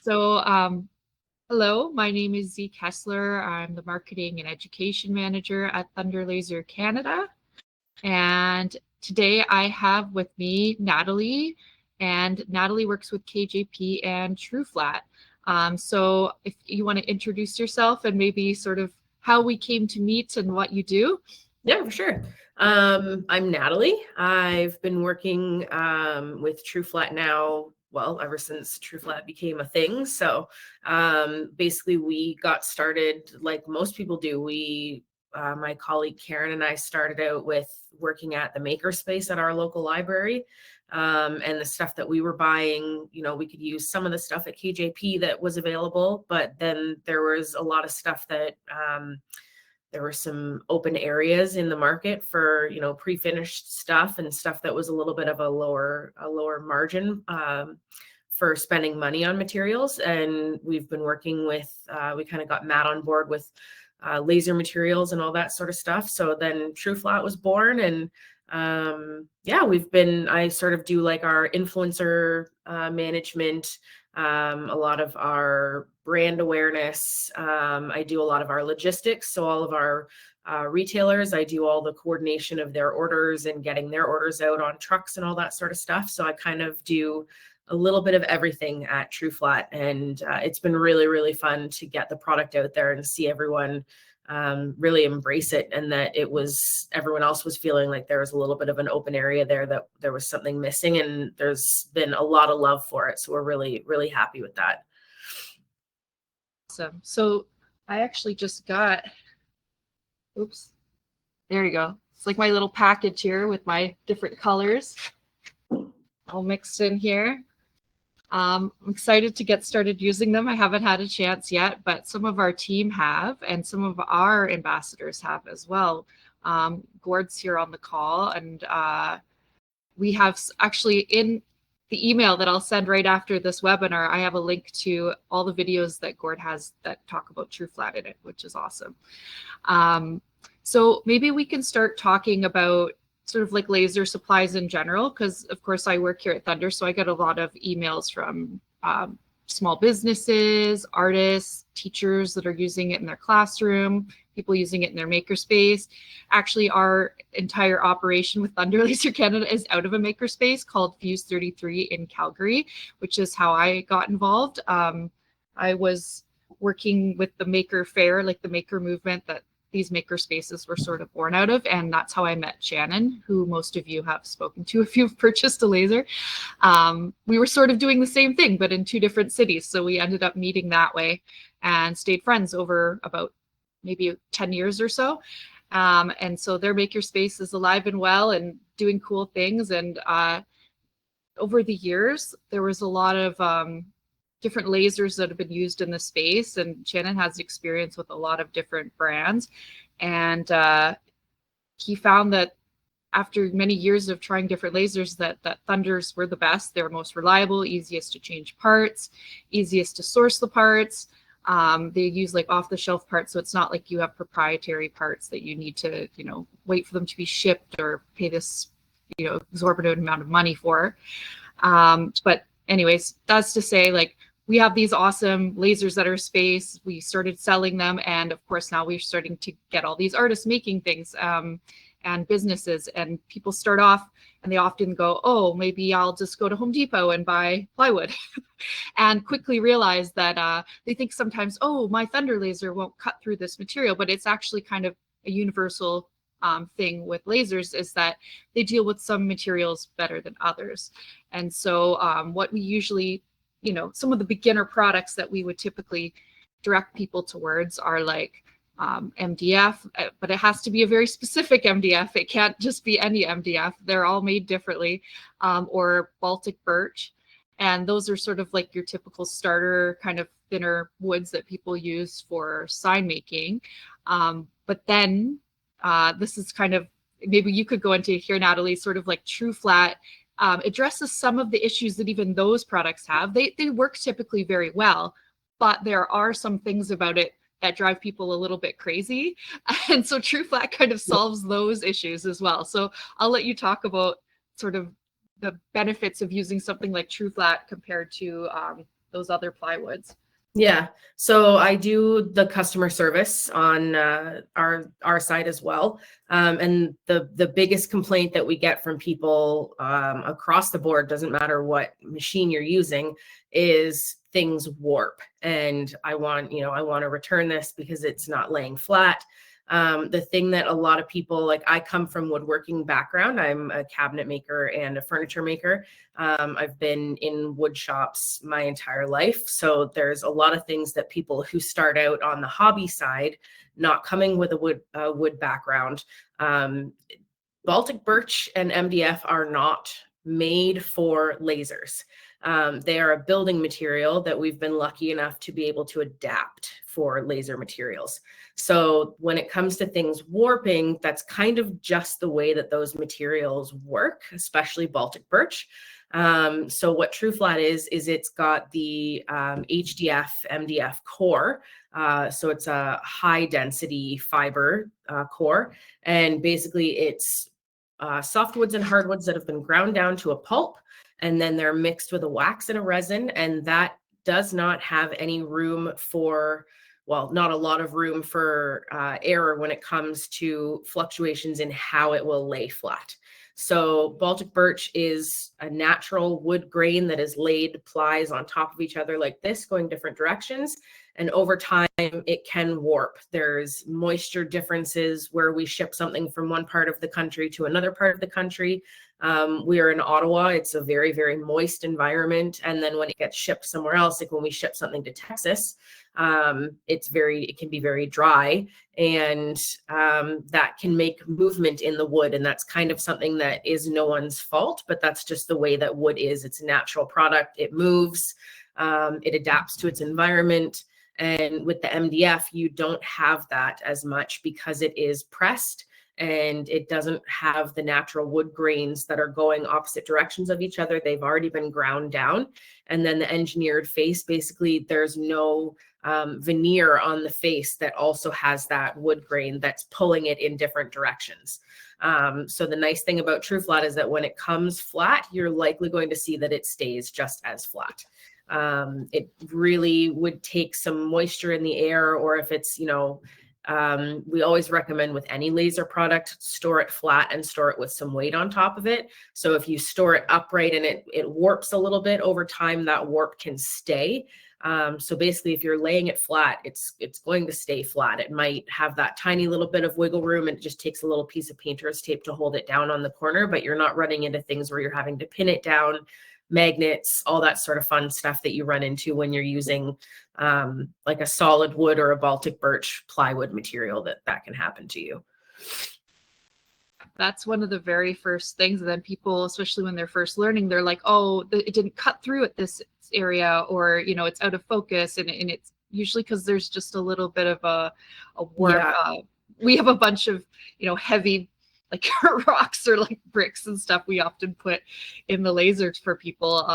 So, hello, my name is Z Kessler. I'm the Marketing and Education Manager at Thunder Laser Canada. And today I have with me Natalie, and Natalie works with KJP and TruFlat. So if you want to introduce yourself and maybe sort of how we came to meet and what you do. Yeah, for sure. I'm Natalie. I've been working with TruFlat now, well, ever since TruFlat became a thing. So basically, we got started like most people do. My colleague Karen and I started out with working at the makerspace at our local library. And the stuff that we were buying, we could use some of the stuff at KJP that was available, but then there was a lot of stuff that there were some open areas in the market for, pre-finished stuff and stuff that was a little bit of a lower margin for spending money on materials. And we've been working with, we kind of got Matt on board with laser materials and all that sort of stuff. So then TruFlat was born, and I sort of do like our influencer management, a lot of our brand awareness. I do a lot of our logistics. So all of our retailers, I do all the coordination of their orders and getting their orders out on trucks and all that sort of stuff. So I kind of do a little bit of everything at TruFlat, and it's been really, really fun to get the product out there and see everyone really embrace it, and that everyone else was feeling like there was a little bit of an open area there, that there was something missing, and there's been a lot of love for it. So we're really, really happy with that. Awesome. So I actually just got, oops, there you go. It's like my little package here with my different colors all mixed in here. I'm excited to get started using them. I haven't had a chance yet, but some of our team have, and some of our ambassadors have as well. Gord's here on the call, and we have actually in the email that I'll send right after this webinar, I have a link to all the videos that Gord has that talk about TruFlat in it, which is awesome. So maybe we can start talking about sort of like laser supplies in general, because of course I work here at Thunder, so I get a lot of emails from small businesses, artists, teachers that are using it in their classroom, people using it in their makerspace. Actually, our entire operation with Thunder Laser Canada is out of a makerspace called Fuse 33 in Calgary, which is how I got involved. I was working with the maker fair, like the maker movement that these maker spaces were sort of born out of, and that's how I met Shannon, who most of you have spoken to if you've purchased a laser. We were sort of doing the same thing, but in two different cities, so we ended up meeting that way and stayed friends over about maybe 10 years or so. And so their maker space is alive and well and doing cool things. And over the years, there was a lot of different lasers that have been used in the space, and Shannon has experience with a lot of different brands, and he found that after many years of trying different lasers that Thunders were the best. They were most reliable, easiest to change parts, easiest to source the parts. They use like off-the-shelf parts, so it's not like you have proprietary parts that you need to, wait for them to be shipped or pay this, exorbitant amount of money for. But anyways, that's to say, like, we have these awesome lasers at our space. We started selling them, and of course now we're starting to get all these artists making things, and businesses, and people start off and they often go, oh, maybe I'll just go to Home Depot and buy plywood and quickly realize that they think sometimes, oh, my Thunder laser won't cut through this material, but it's actually kind of a universal thing with lasers, is that they deal with some materials better than others. And so what we usually, some of the beginner products that we would typically direct people towards are like MDF, but it has to be a very specific MDF. It can't just be any MDF. They're all made differently, or Baltic birch. And those are sort of like your typical starter kind of thinner woods that people use for sign making. But then this is kind of, maybe you could go into here, Natalie, sort of like TruFlat addresses some of the issues that even those products have. They work typically very well, but there are some things about it that drive people a little bit crazy. And so TruFlat kind of solves those issues as well. So I'll let you talk about sort of the benefits of using something like TruFlat compared to those other plywoods? Yeah. So I do the customer service on our side as well. And the biggest complaint that we get from people across the board, doesn't matter what machine you're using, is things warp. And I want to return this because it's not laying flat. The thing that a lot of people, like, I come from woodworking background. I'm a cabinet maker and a furniture maker. I've been in wood shops my entire life. So there's a lot of things that people who start out on the hobby side, not coming with a wood background, Baltic birch and MDF are not made for lasers. They are a building material that we've been lucky enough to be able to adapt for laser materials. So when it comes to things warping, that's kind of just the way that those materials work, especially Baltic birch. So what TruFlat is it's got the HDF, MDF core. So it's a high density fiber core. And basically it's softwoods and hardwoods that have been ground down to a pulp, and then they're mixed with a wax and a resin. And that does not have any room for, well, not a lot of room for error when it comes to fluctuations in how it will lay flat. So Baltic birch is a natural wood grain that is laid plies on top of each other like this, going different directions. And over time, it can warp. There's moisture differences where we ship something from one part of the country to another part of the country. We are in Ottawa. It's a very, very moist environment. And then when it gets shipped somewhere else, like when we ship something to Texas, it can be very dry, and that can make movement in the wood. And that's kind of something that is no one's fault, but that's just the way that wood is. It's a natural product. It moves, it adapts to its environment. And with the MDF, you don't have that as much because it is pressed and it doesn't have the natural wood grains that are going opposite directions of each other. They've already been ground down. And then the engineered face, basically there's no veneer on the face that also has that wood grain that's pulling it in different directions. So the nice thing about TruFlat is that when it comes flat, you're likely going to see that it stays just as flat. It really would take some moisture in the air, or if it's, we always recommend with any laser product, store it flat and store it with some weight on top of it. So if you store it upright and it warps a little bit over time, that warp can stay. So basically, if you're laying it flat, it's going to stay flat. It might have that tiny little bit of wiggle room, and it just takes a little piece of painter's tape to hold it down on the corner, but you're not running into things where you're having to pin it down, magnets, all that sort of fun stuff that you run into when you're using like a solid wood or a Baltic birch plywood material. That can happen to you. That's one of the very first things. And then people, especially when they're first learning, they're like, oh, it didn't cut through at this area, or, it's out of focus. And it's usually because there's just a little bit of a warp. Yeah. We have a bunch of, heavy like rocks or like bricks and stuff we often put in the lasers for people.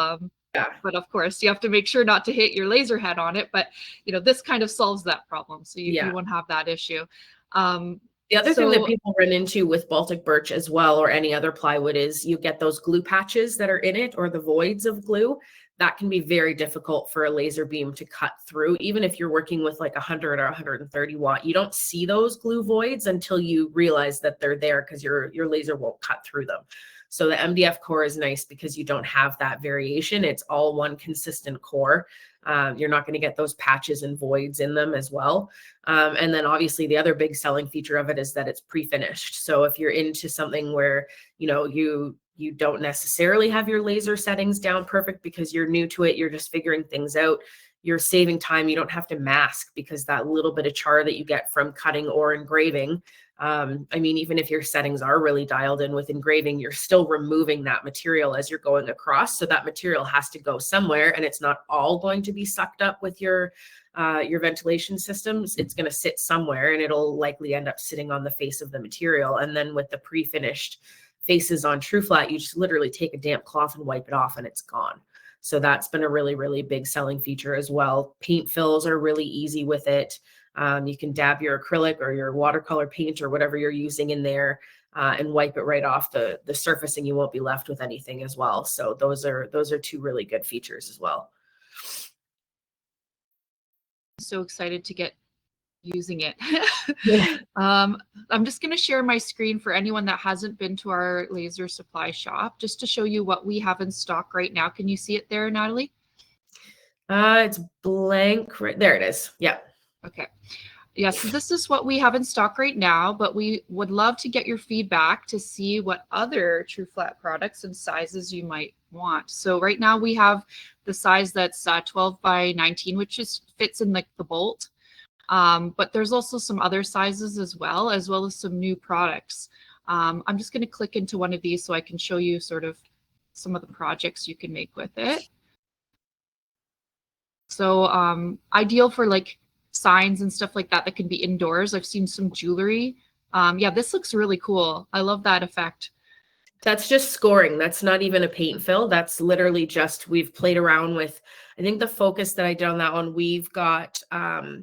Yeah. But of course, you have to make sure not to hit your laser head on it. But, this kind of solves that problem. So you won't have that issue. The other thing that people run into with Baltic birch as well, or any other plywood, is you get those glue patches that are in it, or the voids of glue. That can be very difficult for a laser beam to cut through. Even if you're working with like 100 or 130 watt, you don't see those glue voids until you realize that they're there, because your laser won't cut through them. So the MDF core is nice because you don't have that variation. It's all one consistent core. You're not going to get those patches and voids in them as well. And then obviously the other big selling feature of it is that it's pre-finished. So if you're into something where, you don't necessarily have your laser settings down perfect because you're new to it, you're just figuring things out, you're saving time. You don't have to mask, because that little bit of char that you get from cutting or engraving, even if your settings are really dialed in with engraving, you're still removing that material as you're going across. So that material has to go somewhere, and it's not all going to be sucked up with your ventilation systems. It's going to sit somewhere, and it'll likely end up sitting on the face of the material. And then with the pre-finished faces on TruFlat, you just literally take a damp cloth and wipe it off, and it's gone. So that's been a really, really big selling feature as well. Paint fills are really easy with it. You can dab your acrylic or your watercolor paint or whatever you're using in there and wipe it right off the surface, and you won't be left with anything as well. So those are two really good features as well. So excited to get using it. Yeah. I'm just going to share my screen for anyone that hasn't been to our laser supply shop, just to show you what we have in stock right now. Can you see it there, Natalie? It's blank. Right there it is. Yeah. Okay. Yeah, so this is what we have in stock right now, but we would love to get your feedback to see what other TruFlat products and sizes you might want. So right now we have the size that's 12 by 19, which just fits in like the bolt. But there's also some other sizes as well as some new products. I'm just going to click into one of these so I can show you sort of some of the projects you can make with it. So ideal for like signs and stuff like that that can be indoors. I've seen some jewelry. Yeah, this looks really cool. I love that effect. That's just scoring. That's not even a paint fill. That's literally just, we've played around with, I think the focus that I did on that one, we've got a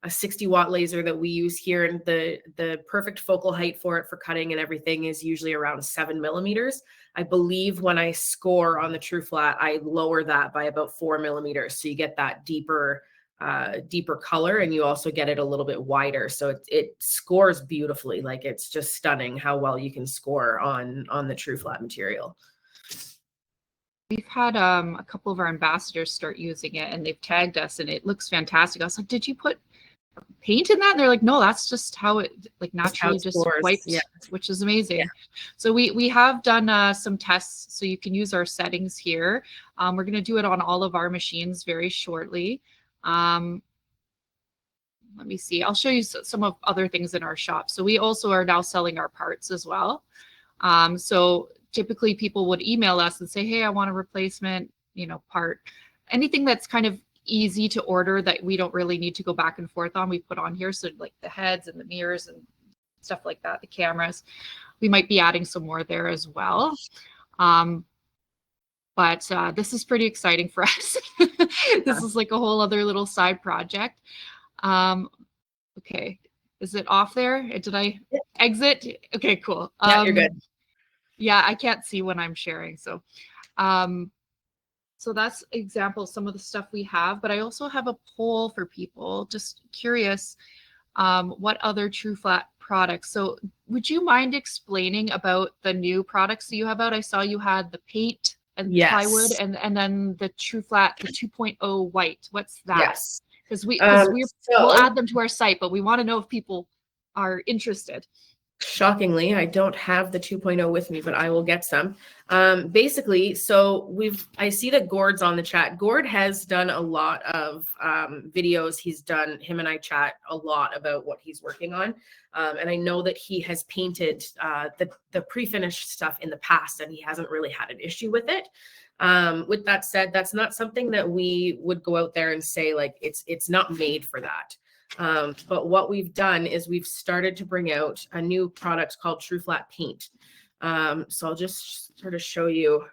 60-watt laser that we use here, and the perfect focal height for it for cutting and everything is usually around 7 millimeters. I believe when I score on the TruFlat, I lower that by about 4 millimeters, so you get that deeper color, and you also get it a little bit wider, so it scores beautifully. Like, it's just stunning how well you can score on the TruFlat material. We've had a couple of our ambassadors start using it, and they've tagged us, and it looks fantastic. I was like, did you put paint in that? And they're like, no, that's just how it like naturally just wipes. Yeah. Which is amazing. Yeah. So we have done some tests, so you can use our settings here. We're going to do it on all of our machines very shortly. Let me see. I'll show you some of other things in our shop. So we also are now selling our parts as well. So typically people would email us and say, hey, I want a replacement, part. Anything that's kind of easy to order that we don't really need to go back and forth on, we put on here. So like the heads and the mirrors and stuff like that, the cameras, we might be adding some more there as well. But this is pretty exciting for us. This is like a whole other little side project. Okay, is it off there? Did I exit? Okay, cool. Yeah, you're good. Yeah, I can't see when I'm sharing. So so that's example of some of the stuff we have, but I also have a poll for people, just curious, what other TruFlat products. So would you mind explaining about the new products that you have out? I saw you had the paint and plywood, and then the TruFlat, the 2.0 white. What's that? Yes. Because we'll add them to our site, but we want to know if people are interested. Shockingly, I don't have the 2.0 with me, but I will get some. Basically, so I see that Gord's on the chat. Gord has done a lot of videos. Him and I chat a lot about what he's working on. And I know that he has painted the pre-finished stuff in the past, and he hasn't really had an issue with it. With that said, that's not something that we would go out there and say, like, it's not made for that. But what we've done is we've started to bring out a new product called TruFlat Paint. So I'll just sort of show you.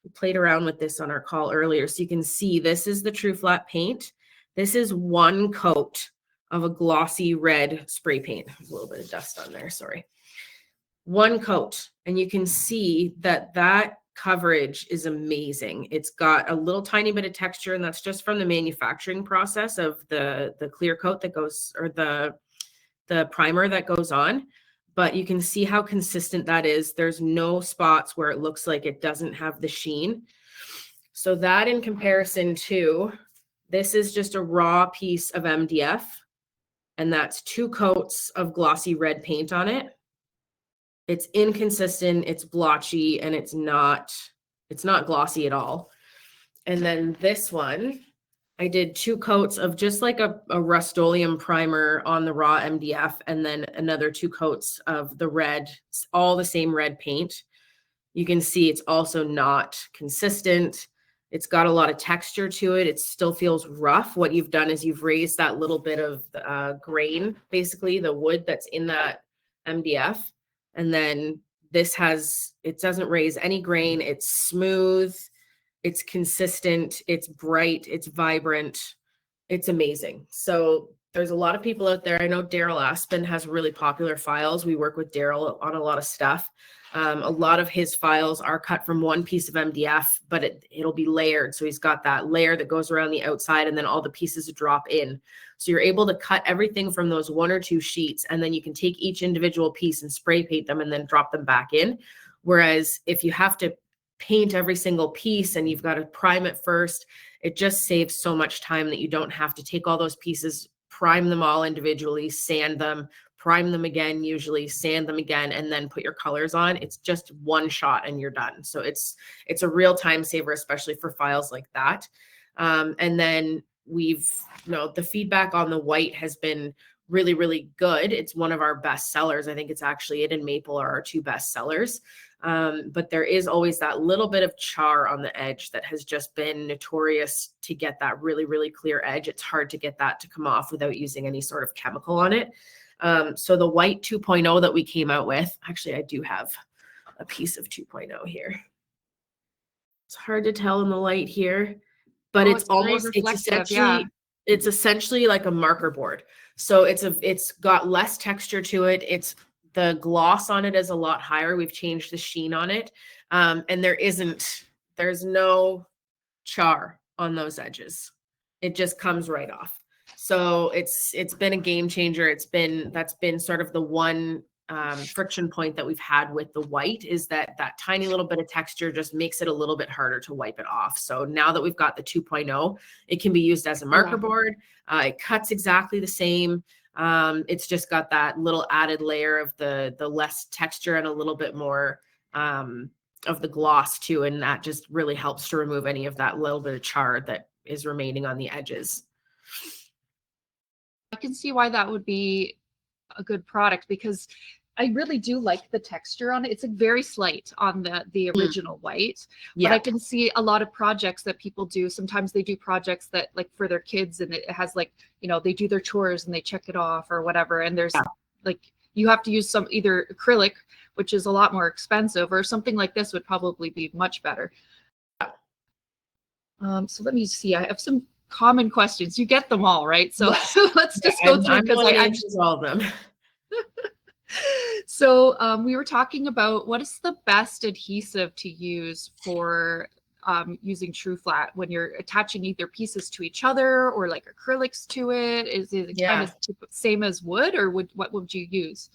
We played around with this on our call earlier. So you can see this is the TruFlat Paint. This is one coat of a glossy red spray paint. There's a little bit of dust on there, sorry. One coat. And you can see that coverage is amazing. It's got a little tiny bit of texture, and that's just from the manufacturing process of the clear coat that goes, or the primer that goes on. But you can see how consistent that is. There's no spots where it looks like it doesn't have the sheen. So that, in comparison to, this is just a raw piece of MDF, and that's 2 coats of glossy red paint on it. It's inconsistent, it's blotchy, and it's not glossy at all. And then this one, I did 2 coats of just like a Rust-Oleum primer on the raw MDF, and then another 2 coats of the red, all the same red paint. You can see it's also not consistent. It's got a lot of texture to it. It still feels rough. What you've done is you've raised that little bit of grain, basically the wood that's in that MDF. And then it doesn't raise any grain. It's smooth, it's consistent, it's bright, it's vibrant, it's amazing. So There's a lot of people out there. I know Daryl Aspen has really popular files. We work with Daryl on a lot of stuff. A lot of his files are cut from one piece of MDF, but it'll be layered. So he's got that layer that goes around the outside, and then all the pieces drop in. So you're able to cut everything from those 1 or 2 sheets, and then you can take each individual piece and spray paint them and then drop them back in. Whereas if you have to paint every single piece and you've got to prime it first, it just saves so much time that you don't have to take all those pieces, prime them all individually, sand them, prime them again, usually sand them again, and then put your colors on. It's just one shot and you're done. So it's a real time saver, especially for files like that. And then the feedback on the white has been really, really good. It's one of our best sellers. I think it's actually it and maple are our 2 best sellers. But there is always that little bit of char on the edge that has just been notorious to get that really, really clear edge. It's hard to get that to come off without using any sort of chemical on it. So the white 2.0 that we came out with, actually, I do have a piece of 2.0 here. It's hard to tell in the light here, but it's essentially like a marker board. So it's got less texture to it. The gloss on it is a lot higher. We've changed the sheen on it. And there's no char on those edges. It just comes right off. So it's been a game changer. That's been sort of the one friction point that we've had with the white, is that tiny little bit of texture just makes it a little bit harder to wipe it off. So now that we've got the 2.0, it can be used as a marker board. It cuts exactly the same. It's just got that little added layer of the less texture and a little bit more of the gloss too. And that just really helps to remove any of that little bit of char that is remaining on the edges. I can see why that would be a good product, because I really do like the texture on it. It's like very slight on the original white, but I can see a lot of projects that people do. Sometimes they do projects that like for their kids, and it has like, they do their chores and they check it off or whatever. And there's like, you have to use some either acrylic, which is a lot more expensive, or something like this would probably be much better. So let me see. I have some common questions. You get them all, right? So let's just go through, because I answer all of them. So we were talking about what is the best adhesive to use for using TruFlat when you're attaching either pieces to each other or like acrylics to it. Is it kind of same as wood, or what would you use?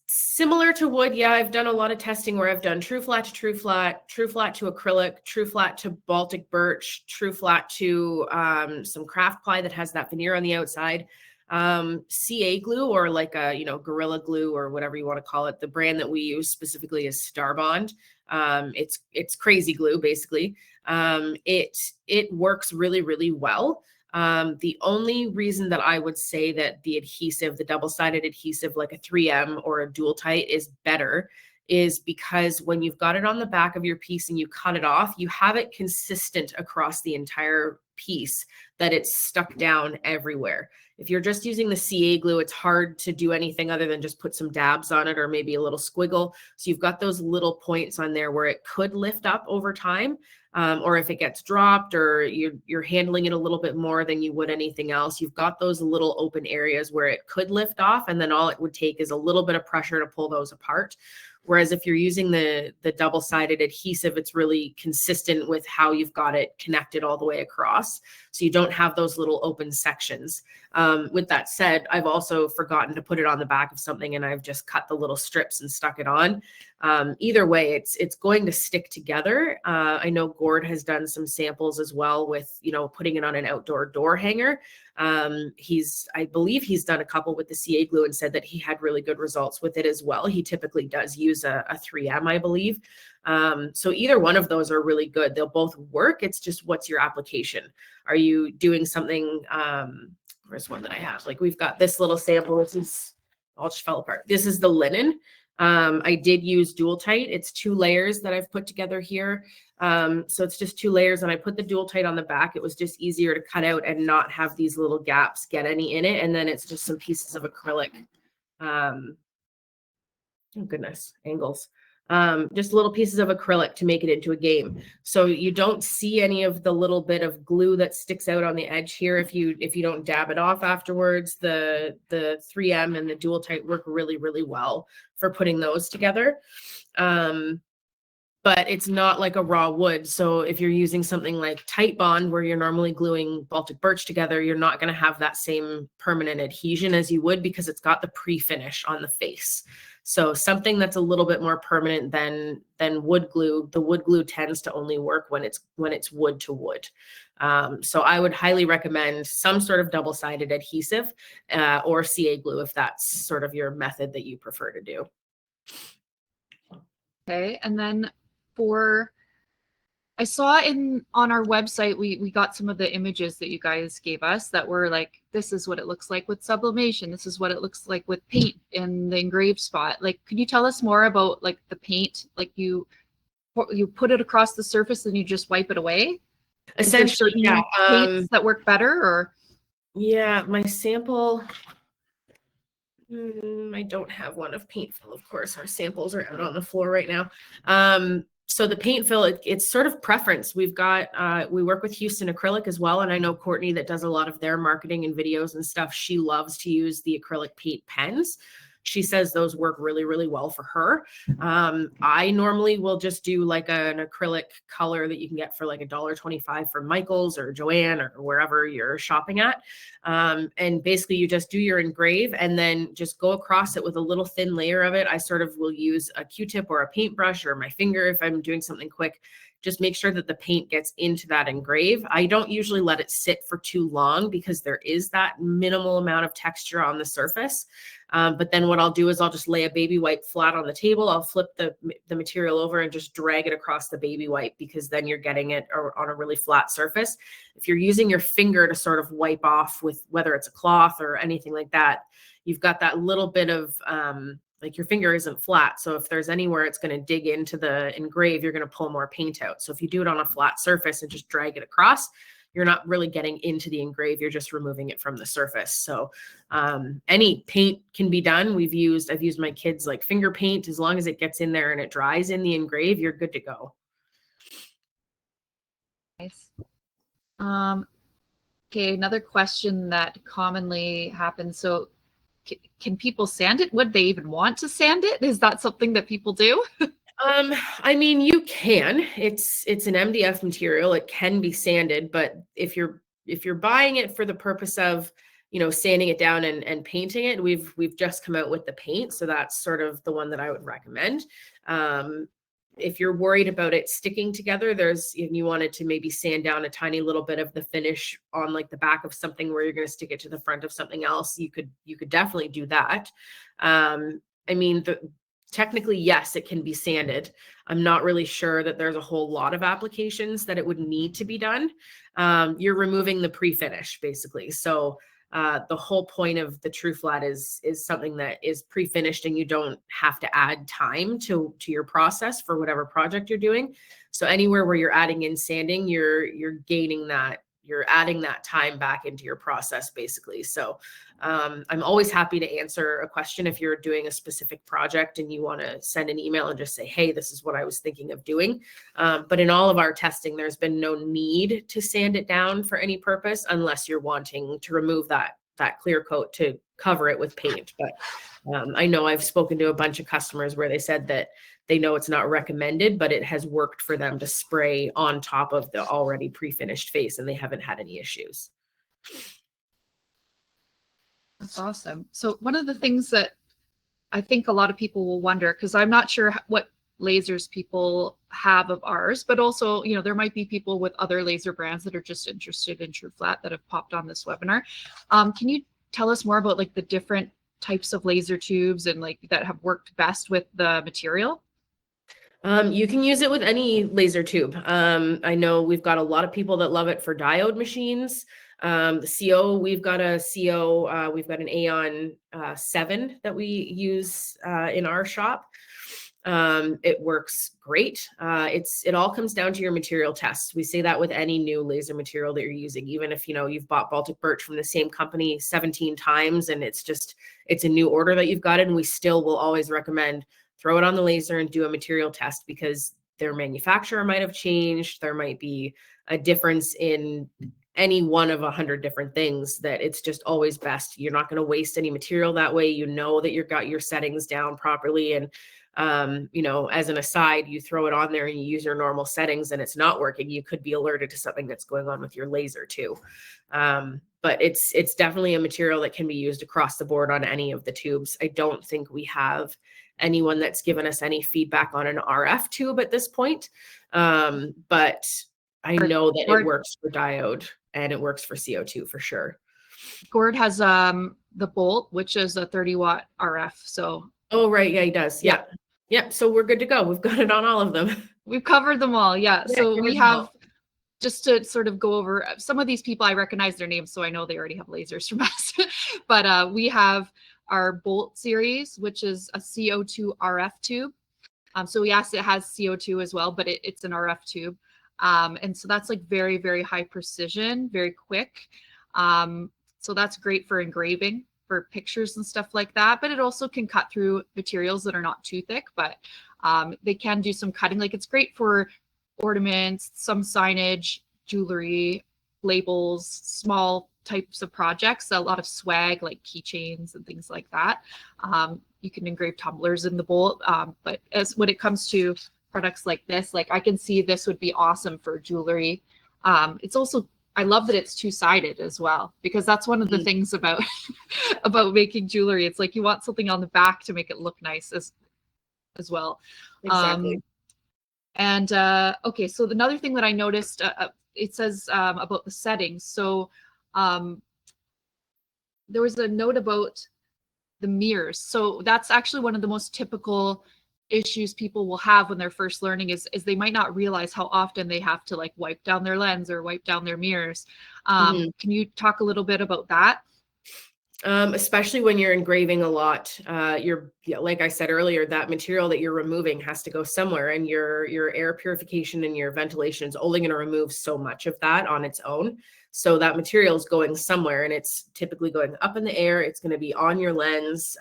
Similar to wood, yeah. I've done a lot of testing where I've done TruFlat to TruFlat, TruFlat to acrylic, TruFlat to Baltic birch, TruFlat to some craft ply that has that veneer on the outside. CA glue, or like a Gorilla Glue, or whatever you want to call it. The brand that we use specifically is Starbond. It's crazy glue basically. It works really, really well. The only reason that I would say that the adhesive, the double-sided adhesive like a 3M or a dual tight is better, is because when you've got it on the back of your piece and you cut it off, you have it consistent across the entire piece, that it's stuck down everywhere. If you're just using the CA glue, it's hard to do anything other than just put some dabs on it or maybe a little squiggle. So you've got those little points on there where it could lift up over time. Or if it gets dropped, or you're handling it a little bit more than you would anything else, you've got those little open areas where it could lift off, and then all it would take is a little bit of pressure to pull those apart. Whereas if you're using the double-sided adhesive, it's really consistent with how you've got it connected all the way across. So you don't have those little open sections. With that said, I've also forgotten to put it on the back of something, and I've just cut the little strips and stuck it on. Either way, it's going to stick together. I know Gord has done some samples as well with, putting it on an outdoor door hanger. I believe he's done a couple with the CA glue and said that he had really good results with it as well. He typically does use a 3M, I believe. So either one of those are really good. They'll both work. It's just, what's your application? Are you doing something? Where's one that I have? Like, we've got this little sample. This is all just fell apart. This is the linen. I did use dual tight. It's 2 layers that I've put together here. So it's just 2 layers, and I put the dual tight on the back. It was just easier to cut out and not have these little gaps get any in it. And then it's just some pieces of acrylic. Oh goodness, angles. just little pieces of acrylic to make it into a game. So you don't see any of the little bit of glue that sticks out on the edge here. If you don't dab it off afterwards, the 3M and the dual tight work really, really well for putting those together. But it's not like a raw wood. So if you're using something like Tight Bond, where you're normally gluing Baltic birch together, you're not going to have that same permanent adhesion as you would, because it's got the pre-finish on the face. So something that's a little bit more permanent than wood glue. The wood glue tends to only work when it's wood to wood. So I would highly recommend some sort of double-sided adhesive or CA glue if that's sort of your method that you prefer to do. Okay, and then I saw on our website, we got some of the images that you guys gave us that were like, this is what it looks like with sublimation. This is what it looks like with paint in the engraved spot. Like, could you tell us more about like the paint? Like you put it across the surface and you just wipe it away? Essentially, yeah. Paints that work better, or? Yeah, my sample, I don't have one of paint fill, of course. Our samples are out on the floor right now. So the paint fill, it's sort of preference. We've got, we work with Houston Acrylic as well. And I know Courtney, that does a lot of their marketing and videos and stuff, she loves to use the acrylic paint pens. She says those work really, really well for her. I normally will just do like an acrylic color that you can get for like $1.25 from Michael's or Joanne or wherever you're shopping at. And basically you just do your engrave and then just go across it with a little thin layer of it. I sort of will use a Q-tip or a paintbrush or my finger if I'm doing something quick. Just make sure that the paint gets into that engrave. I don't usually let it sit for too long because there is that minimal amount of texture on the surface. But then what I'll do is I'll just lay a baby wipe flat on the table. I'll flip the material over and just drag it across the baby wipe, because then you're getting it on a really flat surface. If you're using your finger to sort of wipe off with whether it's a cloth or anything like that, you've got that little bit of like your finger isn't flat. So if there's anywhere it's going to dig into the engrave, you're going to pull more paint out. So if you do it on a flat surface and just drag it across, you're not really getting into the engrave. You're just removing it from the surface. So any paint can be done. I've used my kids like finger paint. As long as it gets in there and it dries in the engrave, you're good to go. Nice. Okay, another question that commonly happens. So can people sand it? Would they even want to sand it? Is that something that people do? I mean, you can. It's an MDF material. It can be sanded, but if you're buying it for the purpose of, sanding it down and painting it, we've just come out with the paint. So that's sort of the one that I would recommend. If you're worried about it sticking together, if you wanted to maybe sand down a tiny little bit of the finish on like the back of something where you're going to stick it to the front of something else, you could definitely do that. I mean, technically, yes, it can be sanded. I'm not really sure that there's a whole lot of applications that it would need to be done. You're removing the pre-finish basically. So the whole point of the TruFlat is something that is pre-finished and you don't have to add time to your process for whatever project you're doing. So anywhere where you're adding in sanding, you're gaining that, you're adding that time back into your process basically. So I'm always happy to answer a question if you're doing a specific project and you want to send an email and just say, hey, this is what I was thinking of doing. But in all of our testing, there's been no need to sand it down for any purpose unless you're wanting to remove that clear coat to cover it with paint. But I know I've spoken to a bunch of customers where they said that they know it's not recommended, but it has worked for them to spray on top of the already pre-finished face and they haven't had any issues. That's awesome. So one of the things that I think a lot of people will wonder, because I'm not sure what lasers people have of ours, but also, there might be people with other laser brands that are just interested in TruFlat that have popped on this webinar. Can you tell us more about like the different types of laser tubes and like that have worked best with the material? You can use it with any laser tube. I know we've got a lot of people that love it for diode machines. The CO, we've got a CO, we've got an Aeon 7 that we use in our shop. It works great. It all comes down to your material tests. We say that with any new laser material that you're using, even if you've bought Baltic birch from the same company 17 times and it's a new order that you've got it, and we still will always recommend throw it on the laser and do a material test, because their manufacturer might have changed. There might be a difference in any one of 100 different things, that it's just always best. You're not going to waste any material that way. You know that you've got your settings down properly. And, you know, as an aside, you throw it on there and you use your normal settings and it's not working, you could be alerted to something that's going on with your laser too. But it's definitely a material that can be used across the board on any of the tubes. I don't think we have anyone that's given us any feedback on an RF tube at this point. But I know that it works for diode and it works for CO2 for sure. Gord has the Bolt, which is a 30-watt RF. So oh right, yeah, he does. Yeah. Yep. So we're good to go. We've got it on all of them. We've covered them all. Yeah. So we have, just to sort of go over some of these people, I recognize their names, so I know they already have lasers from us. But we have our Bolt series, which is a CO2 RF tube. So yes, it has CO2 as well, but it's an RF tube. And so that's like very, very high precision, very quick. So that's great for engraving, for pictures and stuff like that. But it also can cut through materials that are not too thick, but they can do some cutting. Like it's great for ornaments, some signage, jewelry, labels, small types of projects, a lot of swag like keychains and things like that. You can engrave tumblers in the Bolt, but as when it comes to products like this, like I can see this would be awesome for jewelry. It's also, I love that it's two-sided as well, because that's one of the things about about making jewelry. It's like you want something on the back to make it look nice as well. Exactly. And okay, so another thing that I noticed, it says about the settings. So there was a note about the mirrors. So that's actually one of the most typical issues people will have when they're first learning is they might not realize how often they have to like wipe down their lens or wipe down their mirrors. Can you talk a little bit about that? Especially when you're engraving a lot, like I said earlier, that material that you're removing has to go somewhere, and your air purification and your ventilation is only going to remove so much of that on its own. So that material is going somewhere, and it's typically going up in the air. It's going to be on your lens.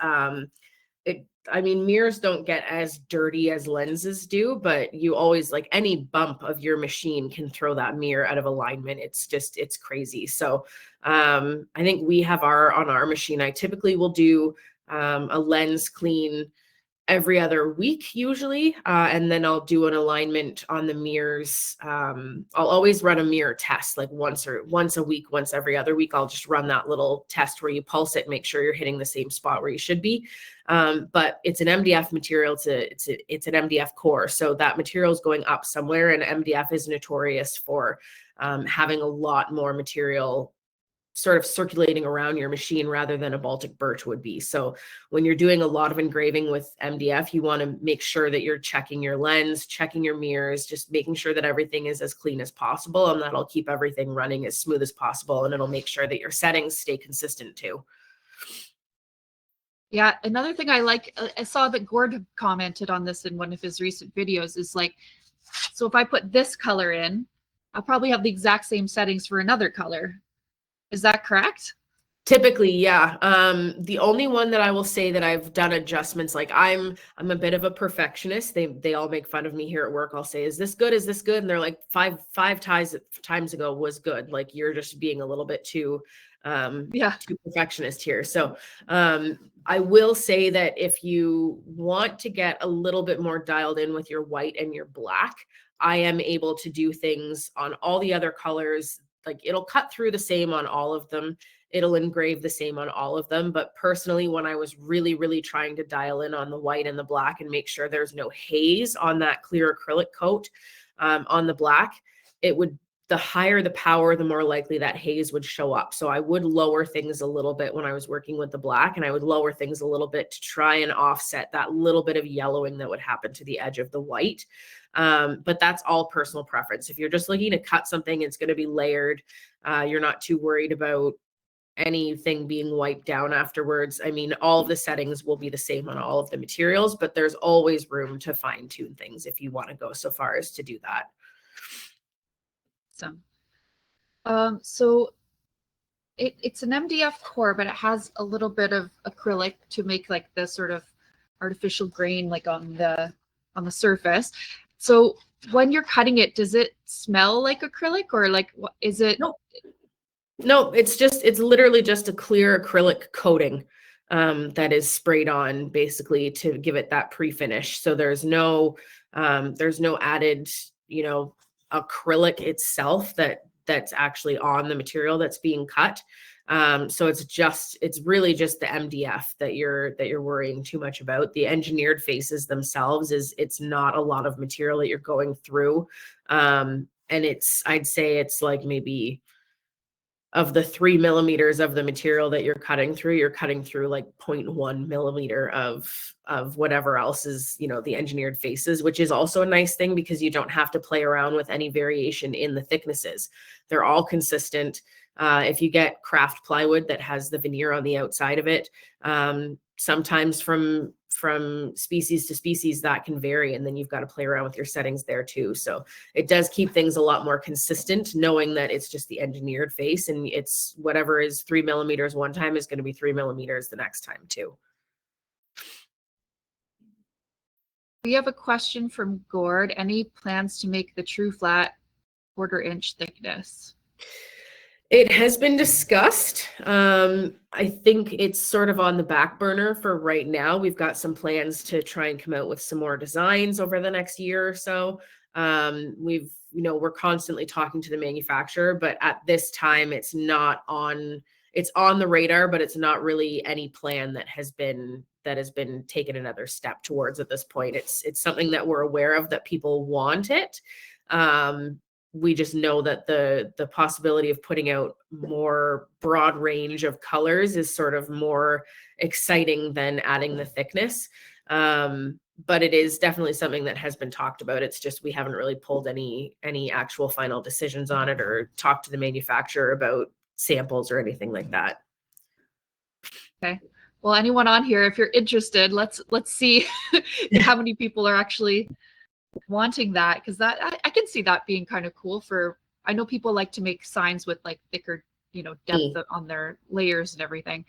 I mean, mirrors don't get as dirty as lenses do, but you always, like, any bump of your machine can throw that mirror out of alignment. It's crazy. So I think we have on our machine, I typically will do a lens clean every other week usually, and then I'll do an alignment on the mirrors. I'll always run a mirror test, like once a week, once every other week. I'll just run that little test where you pulse it, make sure you're hitting the same spot where you should be. But it's an MDF material. It's an MDF core, so that material is going up somewhere, and MDF is notorious for having a lot more material sort of circulating around your machine rather than a Baltic birch would be. So when you're doing a lot of engraving with MDF, you want to make sure that you're checking your lens, checking your mirrors, just making sure that everything is as clean as possible, and that'll keep everything running as smooth as possible, and it'll make sure that your settings stay consistent too. Yeah, another thing I like, I saw that Gord commented on this in one of his recent videos, is like, so if I put this color in, I'll probably have the exact same settings for another color. Is that correct? Typically, yeah. The only one that I will say that I've done adjustments, like I'm a bit of a perfectionist. They all make fun of me here at work. I'll say, "Is this good? Is this good?" And they're like, five times ago was good. Like, you're just being a little bit too too perfectionist here. So I will say that if you want to get a little bit more dialed in with your white and your black, I am able to do things on all the other colors. Like, it'll cut through the same on all of them. It'll engrave the same on all of them. But personally, when I was really, really trying to dial in on the white and the black and make sure there's no haze on that clear acrylic coat on the black, the higher the power, the more likely that haze would show up. So I would lower things a little bit when I was working with the black, and I would lower things a little bit to try and offset that little bit of yellowing that would happen to the edge of the white. But that's all personal preference. If you're just looking to cut something, it's going to be layered. You're not too worried about anything being wiped down afterwards. I mean, all of the settings will be the same on all of the materials, but there's always room to fine tune things if you want to go so far as to do that. So it's an MDF core, but it has a little bit of acrylic to make like the sort of artificial grain like on the surface. So when you're cutting it, does it smell like acrylic, or like what is it? No, it's literally just a clear acrylic coating that is sprayed on basically to give it that pre-finish. So there's no added, acrylic itself that's actually on the material that's being cut. So it's really just the MDF that you're worrying too much about. The engineered faces themselves it's not a lot of material that you're going through. And I'd say it's like maybe of the 3 millimeters of the material that you're cutting through like 0.1 millimeter of whatever else is, the engineered faces, which is also a nice thing because you don't have to play around with any variation in the thicknesses. They're all consistent. If you get craft plywood that has the veneer on the outside of it, sometimes from species to species that can vary, and then you've got to play around with your settings there too. So it does keep things a lot more consistent, knowing that it's just the engineered face, and it's whatever is 3 millimeters one time is going to be 3 millimeters the next time too. We have a question from Gord. Any plans to make the TruFlat 1/4 inch thickness? It has been discussed. I think it's sort of on the back burner for right now. We've got some plans to try and come out with some more designs over the next year or so. We're constantly talking to the manufacturer, but at this time it's on the radar, but it's not really any plan that has been taken another step towards at this point. It's something that we're aware of, that people want it. We just know that the possibility of putting out more broad range of colors is sort of more exciting than adding the thickness. But it is definitely something that has been talked about. It's just we haven't really pulled any actual final decisions on it or talked to the manufacturer about samples or anything like that. Okay. Well, anyone on here, if you're interested, let's see how many people are actually wanting that, because that I can see that being kind of cool. I know people like to make signs with like thicker depth on their layers and everything.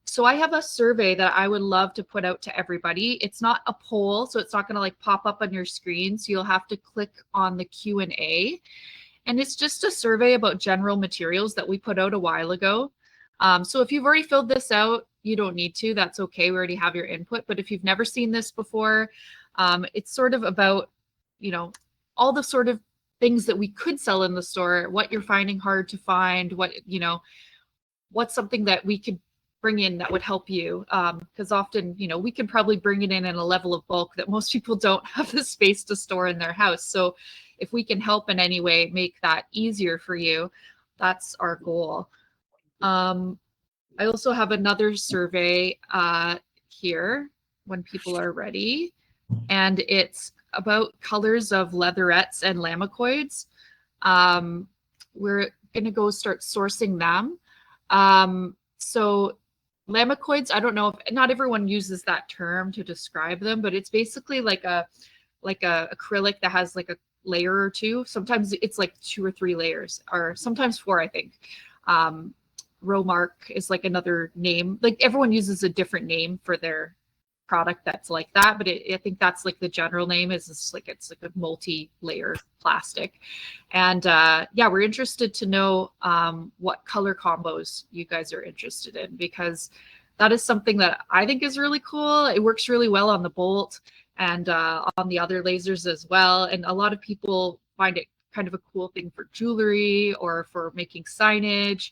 So I have a survey that I would love to put out to everybody. It's not a poll, so it's not going to like pop up on your screen, so you'll have to click on the Q&A, and it's just a survey about general materials that we put out a while ago. So if you've already filled this out, you don't need to. That's okay. We already have your input. But if you've never seen this before, it's sort of about, all the sort of things that we could sell in the store, what you're finding hard to find, what's something that we could bring in that would help you. Because often, we can probably bring it in a level of bulk that most people don't have the space to store in their house. So if we can help in any way, make that easier for you, that's our goal. I also have another survey here when people are ready, and it's about colors of leatherettes and lamicoids. We're going to go start sourcing them. So lamicoids, I don't know if not everyone uses that term to describe them, but it's basically like a acrylic that has like a layer or two. Sometimes it's like 2 or 3 layers, or sometimes 4, I think. Romark is like another name. Like everyone uses a different name for their product that's like that, but I think that's like the general name is it's like a multi-layer plastic. And yeah, we're interested to know what color combos you guys are interested in, because that is something that I think is really cool. It works really well on the Bolt and on the other lasers as well. And a lot of people find it kind of a cool thing for jewelry or for making signage.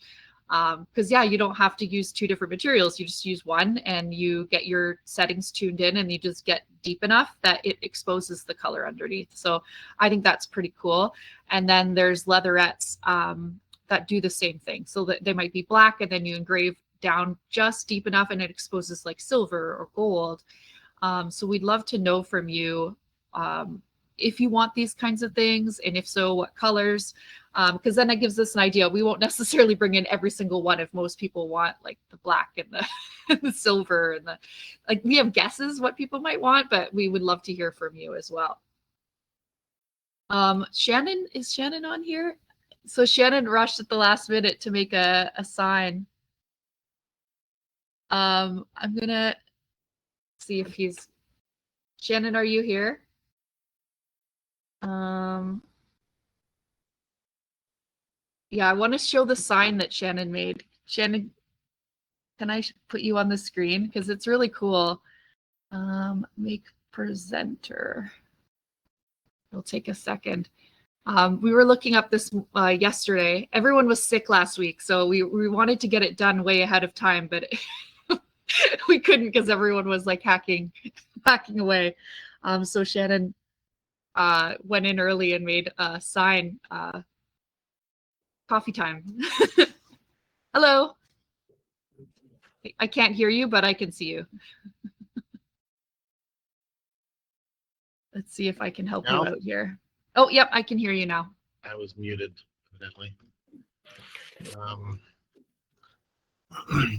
Because yeah, you don't have to use 2 different materials. You just use one and you get your settings tuned in, and you just get deep enough that it exposes the color underneath. So I think that's pretty cool. And then there's leatherettes that do the same thing. So that they might be black, and then you engrave down just deep enough and it exposes like silver or gold. So we'd love to know from you if you want these kinds of things, and if so, what colors. Because then that gives us an idea. We won't necessarily bring in every single one if most people want like the black and the silver and like we have guesses what people might want, but we would love to hear from you as well. Shannon, is Shannon on here? So Shannon rushed at the last minute to make a sign. I'm gonna see if he's... Shannon, are you here? Yeah, I want to show the sign that Shannon made. Shannon, can I put you on the screen? Because it's really cool. Make presenter. It'll take a second. We were looking up this yesterday. Everyone was sick last week, so we wanted to get it done way ahead of time, but we couldn't because everyone was like hacking away. So Shannon went in early and made a sign. Coffee time. Hello. I can't hear you, but I can see you. Let's see if I can help you out here. Oh, yep, I can hear you now. I was muted, evidently.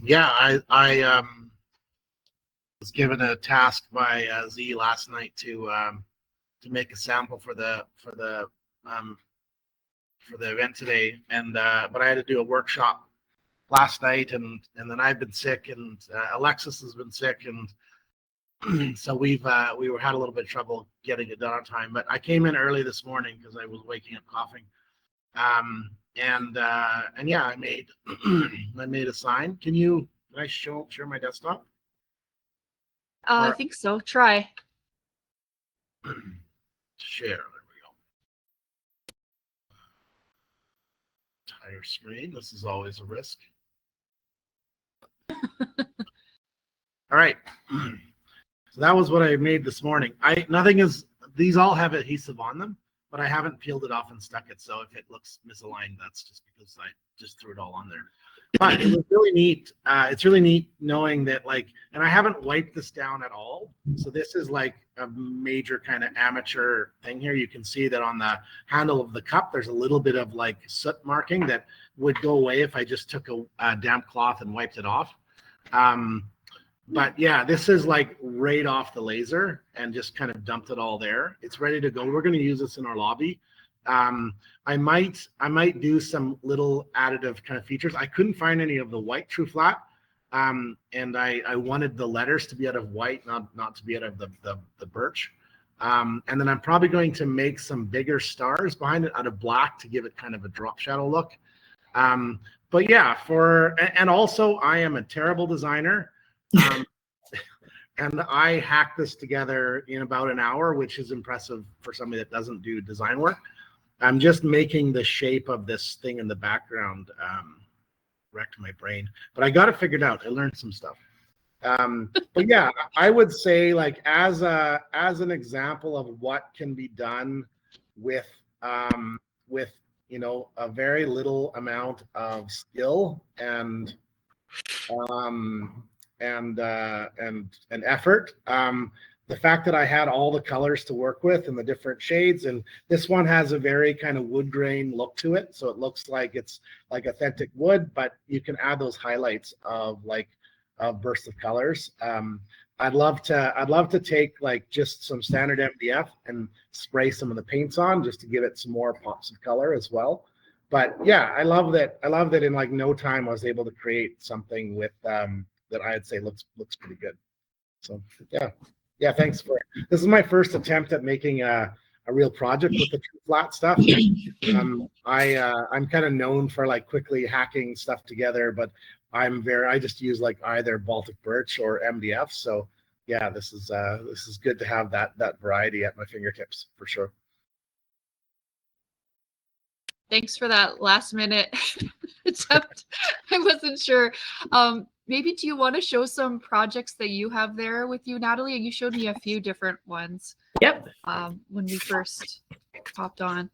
Yeah, I was given a task by Z last night to make a sample for the event today, and but I had to do a workshop last night, and then I've been sick, and Alexis has been sick, and so we had a little bit of trouble getting it done on time. But I came in early this morning because I was waking up coughing, and yeah, I made I made a sign. Can I share my desktop? I think so. Try. Share. There we go. Entire screen. This is always a risk. All right. So that was what I made this morning. These all have adhesive on them, but I haven't peeled it off and stuck it. So if it looks misaligned, that's just because I just threw it all on there. But it was really neat. It's really neat knowing that, and I haven't wiped this down at all. So this is like a major kind of amateur thing here. You can see that on the handle of the cup, there's a little bit of like soot marking that would go away if I just took a damp cloth and wiped it off. But yeah, this is like right off the laser and just kind of dumped it all there. It's ready to go. We're going to use this in our lobby. I might do some little additive kind of features. I couldn't find any of the white TruFlat, and I wanted the letters to be out of white, not to be out of the birch. And then I'm probably going to make some bigger stars behind it out of black to give it kind of a drop shadow look. But yeah, and also I am a terrible designer. And I hacked this together in about an hour, which is impressive for somebody that doesn't do design work. I'm just making the shape of this thing in the background wrecked my brain, but I got it figured out. I learned some stuff. But yeah, I would say, like, as an example of what can be done with a very little amount of skill and effort. The fact that I had all the colors to work with and the different shades, and this one has a very kind of wood grain look to it, so it looks like it's like authentic wood, but you can add those highlights of bursts of colors. I'd love to take like just some standard MDF and spray some of the paints on just to give it some more pops of color as well. But yeah, I love that in like no time I was able to create something with that I'd say looks pretty good. So yeah, thanks for it. This is my first attempt at making a real project with the TruFlat stuff. I'm kind of known for like quickly hacking stuff together, but I just use like either Baltic birch or MDF. So yeah, this is good to have that variety at my fingertips for sure. Thanks for that last minute attempt. I wasn't sure. Maybe do you want to show some projects that you have there with you, Natalie? You showed me a few different ones. Yep. When we first popped on.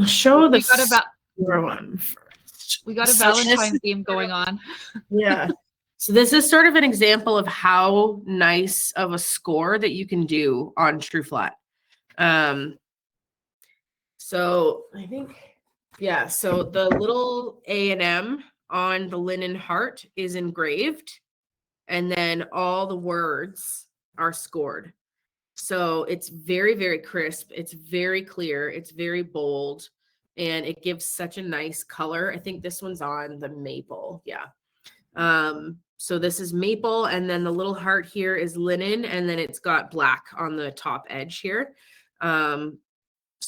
Show we got one first. We got a Valentine theme going on. Yeah. So this is sort of an example of how nice of a score that you can do on TruFlat. So I think, yeah, so the little A&M on the linen heart is engraved, and then all the words are scored. So it's very, very crisp. It's very clear. It's very bold, and it gives such a nice color. I think this one's on the maple. Yeah. So this is maple, and then the little heart here is linen, and then it's got black on the top edge here. So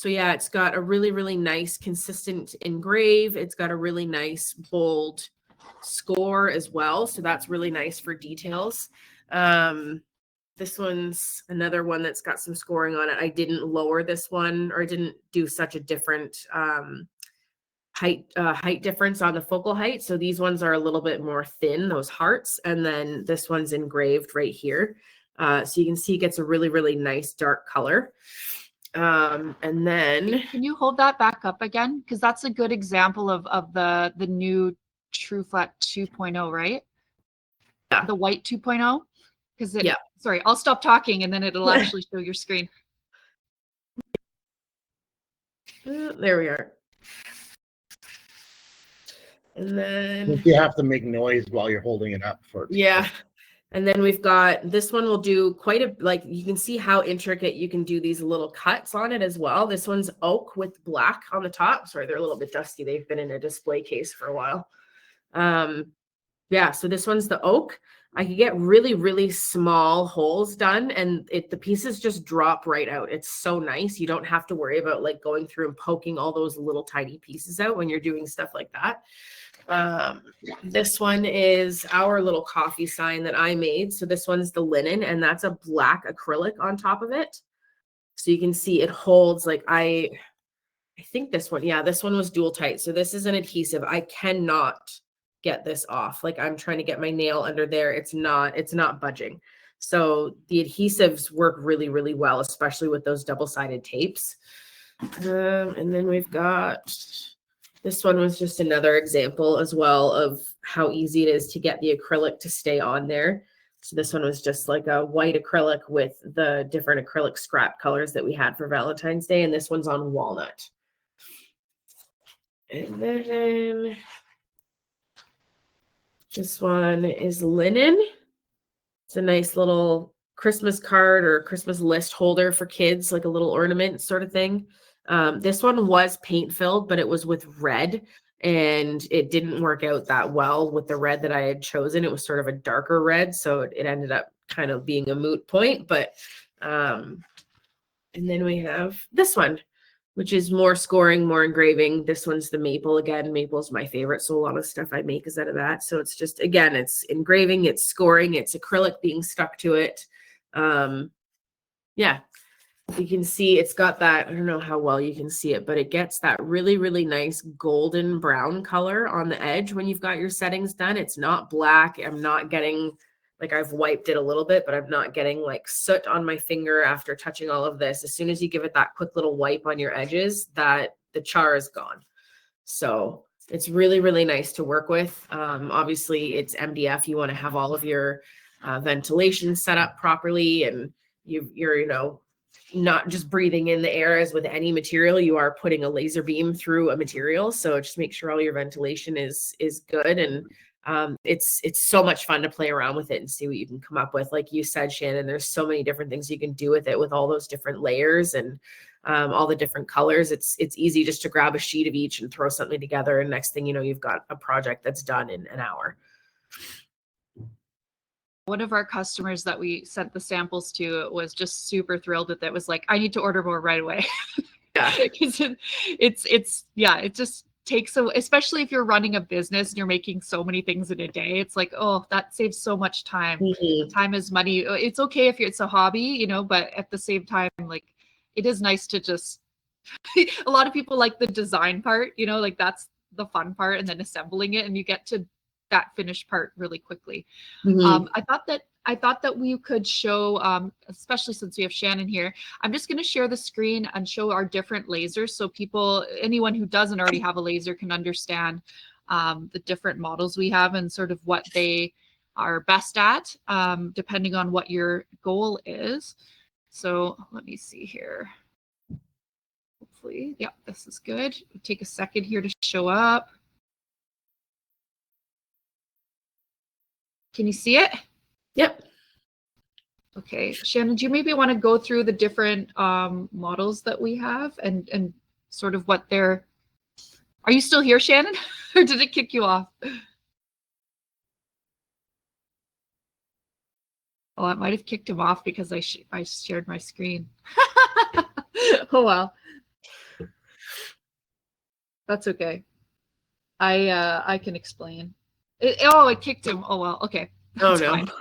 yeah, it's got a really, really nice consistent engrave. It's got a really nice bold score as well. So that's really nice for details. This one's another one that's got some scoring on it. I didn't lower this one, or I didn't do such a different height difference on the focal height. So these ones are a little bit more thin, those hearts. And then this one's engraved right here. So you can see it gets a really, really nice dark color. And then can you hold that back up again? Because that's a good example of the new TruFlat 2.0, right? Yeah. The white 2.0. Because yeah. Sorry, I'll stop talking and then it'll actually show your screen. There we are. And then You have to make noise while you're holding it up for. Yeah. And then we've got this one will do quite a, like, you can see how intricate you can do these little cuts on it as well. This one's oak with black on the top. Sorry, they're a little bit dusty. They've been in a display case for a while. Yeah, so this one's the oak. I could get really, really small holes done, and the pieces just drop right out. It's so nice. You don't have to worry about like going through and poking all those little tiny pieces out when you're doing stuff like that. This one is our little coffee sign that I made. So this one's the linen, and that's a black acrylic on top of it. So you can see it holds like I think this one, yeah, this one was dual tight. So this is an adhesive. I cannot get this off. Like I'm trying to get my nail under there. It's not budging. So the adhesives work really, really well, especially with those double-sided tapes. And then we've got, this one was just another example as well of how easy it is to get the acrylic to stay on there. So this one was just like a white acrylic with the different acrylic scrap colors that we had for Valentine's Day. And this one's on walnut. And then this one is linen. It's a nice little Christmas card or Christmas list holder for kids, like a little ornament sort of thing. This one was paint filled, but it was with red, and it didn't work out that well with the red that I had chosen. It was sort of a darker red, so it ended up kind of being a moot point. But and then we have this one, which is more scoring, more engraving. This one's the maple. Again, maple is my favorite, so a lot of stuff I make is out of that. So it's just, again, it's engraving, it's scoring, it's acrylic being stuck to it. Yeah, you can see it's got that, I don't know how well you can see it, but it gets that really, really nice golden brown color on the edge when you've got your settings done. It's not black. I'm not getting, like, I've wiped it a little bit, but I'm not getting like soot on my finger after touching all of this. As soon as you give it that quick little wipe on your edges, that the char is gone. So it's really, really nice to work with. Obviously it's MDF. You want to have all of your ventilation set up properly, and you're, you know, not just breathing in the air as with any material. You are putting a laser beam through a material. So just make sure all your ventilation is good. And it's so much fun to play around with it and see what you can come up with. Like you said, Shannon, there's so many different things you can do with it, with all those different layers and all the different colors. It's easy just to grab a sheet of each and throw something together, and next thing you know, you've got a project that's done in an hour. One of our customers that we sent the samples to was just super thrilled with it. Was like, I need to order more right away. Yeah. It just takes especially if you're running a business and you're making so many things in a day. It's like, oh, that saves so much time. Mm-hmm. Time is money. It's okay if it's a hobby, you know, but at the same time, like, it is nice to just a lot of people like the design part, you know, like that's the fun part, and then assembling it, and you get to that finished part really quickly. Mm-hmm. I thought that we could show, especially since we have Shannon here, I'm just going to share the screen and show our different lasers, so anyone who doesn't already have a laser can understand the different models we have and sort of what they are best at, depending on what your goal is. So let me see here. Hopefully, yeah, this is good. Take a second here to show up. Can you see it? Yep. Okay, Shannon, do you maybe want to go through the different models that we have and sort of what they're... Are you still here, Shannon? Or did it kick you off? Oh, I might have kicked him off because I shared my screen. Oh well, that's okay. I can explain. It kicked him. Oh well, okay. Oh That's no. fine.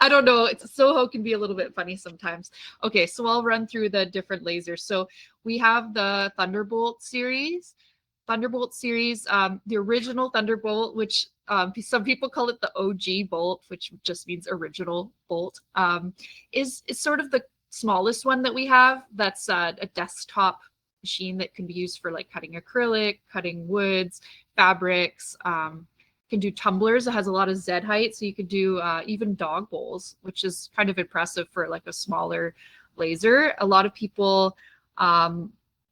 I don't know. Soho can be a little bit funny sometimes. Okay, so I'll run through the different lasers. So we have the Thunderbolt series. The original Thunderbolt, which some people call it the OG bolt, which just means original bolt, is sort of the smallest one that we have. That's a desktop machine that can be used for like cutting acrylic, cutting woods, fabrics. Can do tumblers. It has a lot of Z height, so you could do even dog bowls, which is kind of impressive for like a smaller laser. A lot of people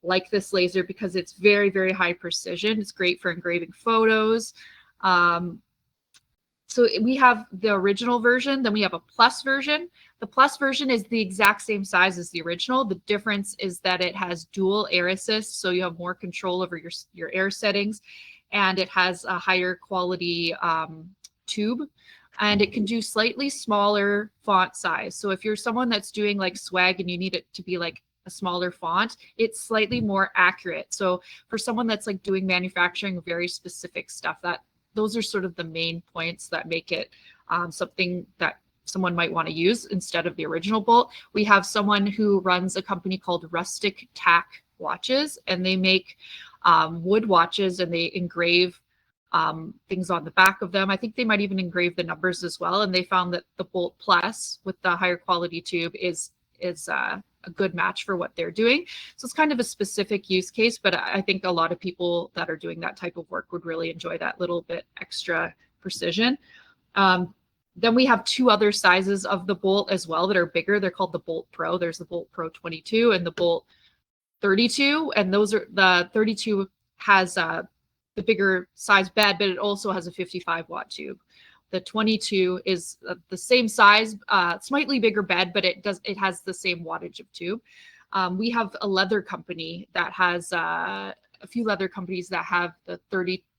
like this laser because it's very, very high precision. It's great for engraving photos. So we have the original version, then we have a plus version. The plus version is the exact same size as the original. The difference is that it has dual air assist, so you have more control over your air settings, and it has a higher quality tube, and it can do slightly smaller font size. So if you're someone that's doing like swag and you need it to be like a smaller font, it's slightly more accurate. So for someone that's like doing manufacturing very specific stuff, those are sort of the main points that make it something that someone might want to use instead of the original bolt. We have someone who runs a company called Rustic Tack Watches, and they make wood watches, and they engrave things on the back of them. I think they might even engrave the numbers as well. And they found that the Bolt Plus with the higher quality tube is a good match for what they're doing. So it's kind of a specific use case, but I think a lot of people that are doing that type of work would really enjoy that little bit extra precision. Then we have two other sizes of the bolt as well that are bigger. They're called the Bolt Pro. There's the Bolt Pro 22 and the Bolt 32, and those are the 32 has the bigger size bed, but it also has a 55-watt tube. The 22 is the same size, slightly bigger bed, but it has the same wattage of tube. We have a leather company that has a few leather companies that have the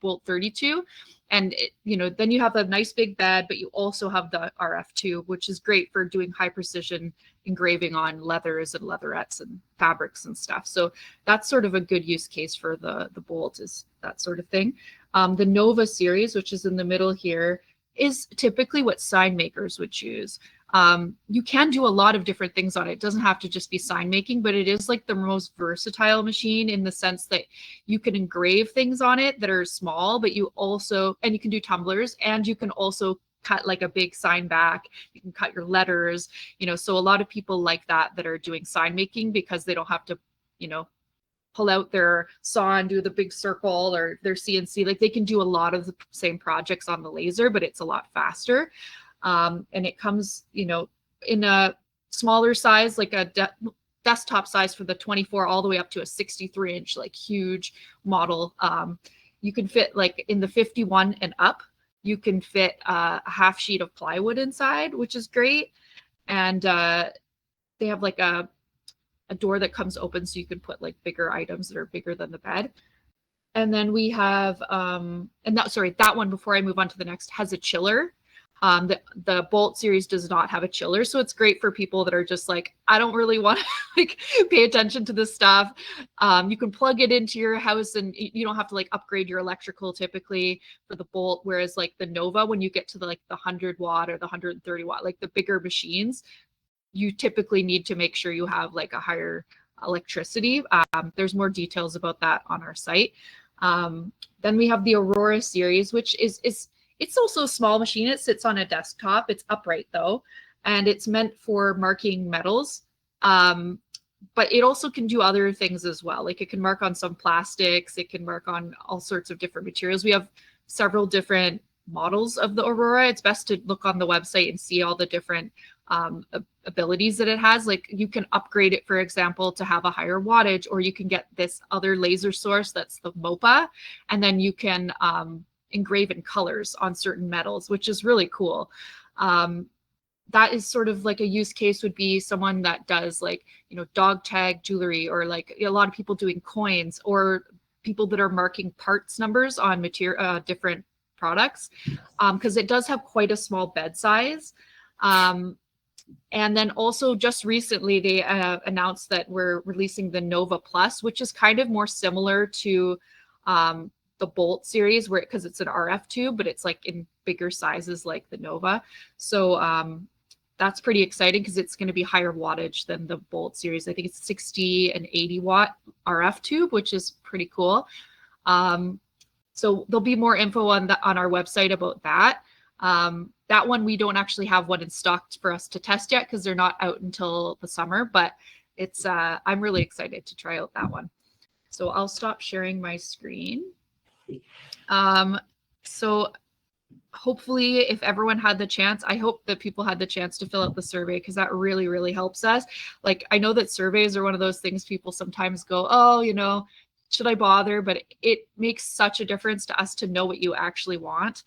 Bolt 32, and then you have a nice big bed, but you also have the RF tube, which is great for doing high precision engraving on leathers and leatherettes and fabrics and stuff. So that's sort of a good use case for the bolt, is that sort of thing. The Nova series, which is in the middle here, is typically what sign makers would choose. You can do a lot of different things on it. It doesn't have to just be sign making, but it is like the most versatile machine in the sense that you can engrave things on it that are small, but you can do tumblers, and you can also cut like a big sign back. You can cut your letters, so a lot of people like that are doing sign making because they don't have to, pull out their saw and do the big circle, or their CNC. Like they can do a lot of the same projects on the laser, but it's a lot faster. And it comes, in a smaller size, like a desktop size for the 24 all the way up to a 63-inch, like huge model. You can fit like in the 51 and up, you can fit a half sheet of plywood inside, which is great. And they have like a door that comes open so you can put like bigger items that are bigger than the bed. And then we have that one, before I move on to the next, has a chiller. The Bolt series does not have a chiller, so it's great for people that are just like, I don't really want to like pay attention to this stuff. You can plug it into your house, and you don't have to like upgrade your electrical typically for the Bolt. Whereas like the Nova, when you get to the 100-watt or the 130-watt, like the bigger machines, you typically need to make sure you have like a higher electricity. There's more details about that on our site. Then we have the Aurora series, which is it's also a small machine. It sits on a desktop. It's upright though, and it's meant for marking metals. But it also can do other things as well. Like it can mark on some plastics. It can mark on all sorts of different materials. We have several different models of the Aurora. It's best to look on the website and see all the different abilities that it has. Like you can upgrade it, for example, to have a higher wattage, or you can get this other laser source that's the MOPA, and then you can engrave in colors on certain metals, which is really cool. That is sort of like a use case would be someone that does like, dog tag jewelry, or like a lot of people doing coins, or people that are marking parts numbers on different products, because it does have quite a small bed size. And then also just recently they announced that we're releasing the Nova Plus, which is kind of more similar to the Bolt series, where because it's an RF tube, but it's like in bigger sizes like the Nova. So that's pretty exciting because it's going to be higher wattage than the Bolt series. I think it's 60 and 80 watt RF tube, which is pretty cool. So there'll be more info on our website about that. That one, we don't actually have one in stock for us to test yet because they're not out until the summer, but it's I'm really excited to try out that one. So I'll stop sharing my screen. So hopefully if everyone had the chance, I hope that people had the chance to fill out the survey because that really, really helps us. Like, I know that surveys are one of those things people sometimes go, oh, you know, should I bother? But it makes such a difference to us to know what you actually want.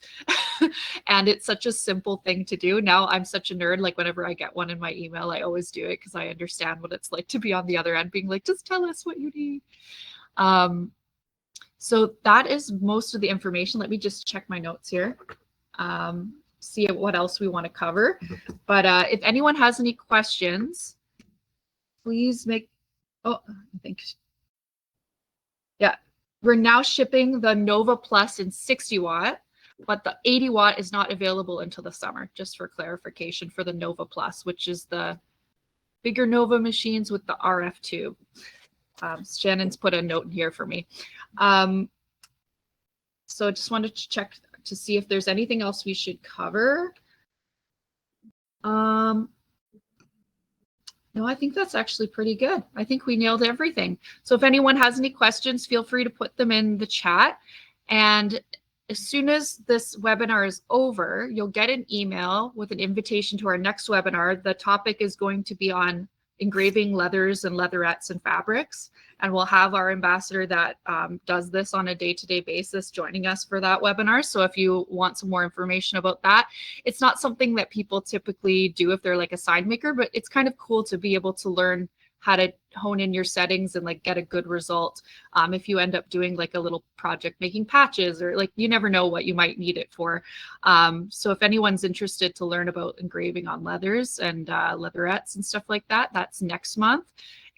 And it's such a simple thing to do. Now I'm such a nerd. Like whenever I get one in my email, I always do it because I understand what it's like to be on the other end being like, just tell us what you need. So that is most of the information. Let me just check my notes here. See what else we want to cover. But if anyone has any questions, please make, oh, I think, yeah, we're now shipping the Nova Plus in 60 watt, but the 80 watt is not available until the summer, just for clarification for the Nova Plus, which is the bigger Nova machines with the RF tube. Shannon's put a note in here for me. So I just wanted to check to see if there's anything else we should cover. No, I think that's actually pretty good. I think we nailed everything. So if anyone has any questions, feel free to put them in the chat. And as soon as this webinar is over, you'll get an email with an invitation to our next webinar. The topic is going to be on engraving leathers and leatherettes and fabrics. And we'll have our ambassador that does this on a day-to-day basis joining us for that webinar. So if you want some more information about that, it's not something that people typically do if they're like a sign maker, but it's kind of cool to be able to learn how to hone in your settings and like get a good result. If you end up doing like a little project making patches or like, you never know what you might need it for. So if anyone's interested to learn about engraving on leathers and leatherettes and stuff like that, that's next month.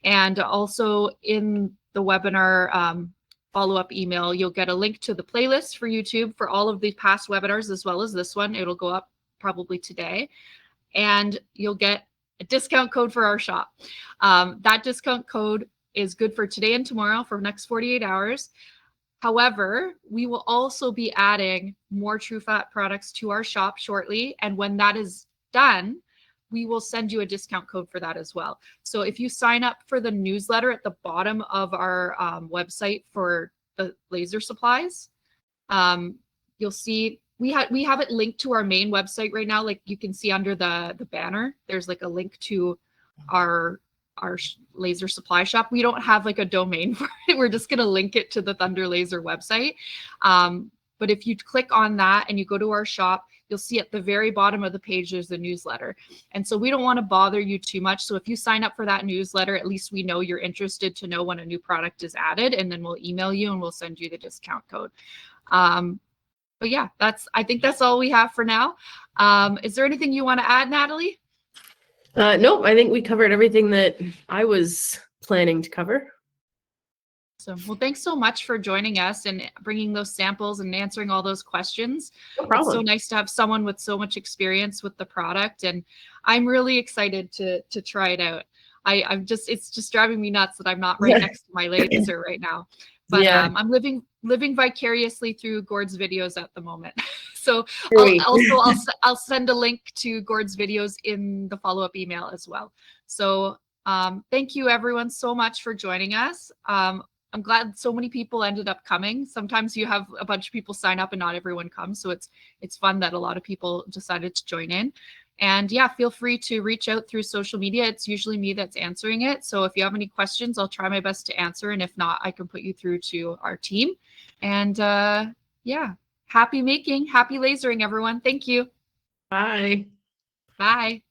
And also in the webinar follow-up email, you'll get a link to the playlist for YouTube for all of the past webinars as well as this one. It'll go up probably today. And you'll get a discount code for our shop. That discount code is good for today and tomorrow for the next 48 hours. However, we will also be adding more TruFlat products to our shop shortly. And when that is done, we will send you a discount code for that as well. So if you sign up for the newsletter at the bottom of our website for the laser supplies, you'll see we have it linked to our main website right now. Like you can see under the banner, there's like a link to our laser supply shop. We don't have like a domain for it. We're just going to link it to the Thunder Laser website. But if you click on that and you go to our shop, you'll see at the very bottom of the page, there's the newsletter. And so we don't want to bother you too much. So if you sign up for that newsletter, at least we know you're interested to know when a new product is added, and then we'll email you and we'll send you the discount code. But yeah, I think that's all we have for now. Is there anything you want to add, Natalie? Nope, I think we covered everything that I was planning to cover. So, well, thanks so much for joining us and bringing those samples and answering all those questions. No problem. It's so nice to have someone with so much experience with the product, and I'm really excited to try it out. It's just driving me nuts that I'm not right next to my laser right now. But yeah. I'm living vicariously through Gord's videos at the moment. So I'll send a link to Gord's videos in the follow-up email as well. So thank you everyone so much for joining us. I'm glad so many people ended up coming. Sometimes you have a bunch of people sign up and not everyone comes. So it's fun that a lot of people decided to join in. And yeah, feel free to reach out through social media. It's usually me that's answering it. So if you have any questions, I'll try my best to answer. And if not, I can put you through to our team. And yeah, happy making, happy lasering, everyone. Thank you. Bye. Bye.